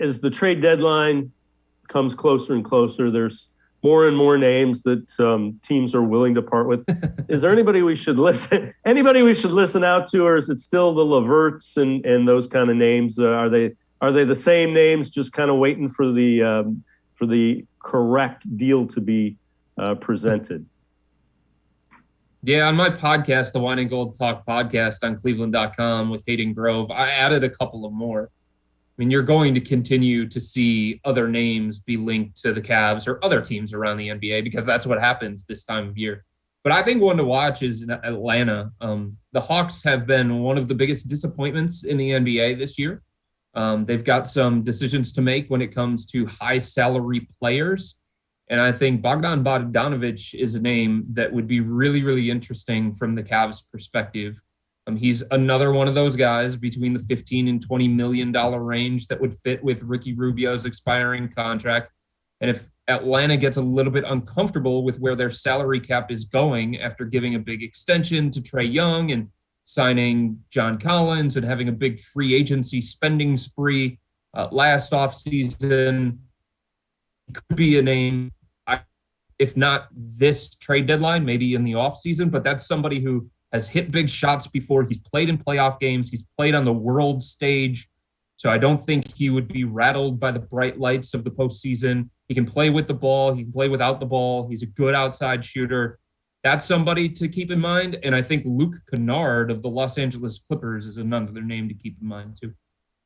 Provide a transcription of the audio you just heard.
as the trade deadline comes closer and closer, there's more and more names that teams are willing to part with. Is there anybody we should listen out to, or is it still the Leverts and those kind of names? Are they the same names, just kind of waiting for the correct deal to be presented? Yeah, on my podcast, the Wine and Gold Talk podcast on cleveland.com with Hayden Grove, I added a couple of more. I mean, you're going to continue to see other names be linked to the Cavs or other teams around the NBA because that's what happens this time of year. But I think one to watch is Atlanta. The Hawks have been one of the biggest disappointments in the NBA this year. They've got some decisions to make when it comes to high salary players. And I think Bogdan Bogdanovic is a name that would be really, really interesting from the Cavs' perspective. He's another one of those guys between the $15 and $20 million range that would fit with Ricky Rubio's expiring contract. And if Atlanta gets a little bit uncomfortable with where their salary cap is going after giving a big extension to Trae Young and signing John Collins and having a big free agency spending spree last offseason, could be a name, if not this trade deadline, maybe in the offseason, but that's somebody who has hit big shots before. He's played in playoff games. He's played on the world stage. So I don't think he would be rattled by the bright lights of the postseason. He can play with the ball. He can play without the ball. He's a good outside shooter. That's somebody to keep in mind. And I think Luke Kennard of the Los Angeles Clippers is another name to keep in mind too.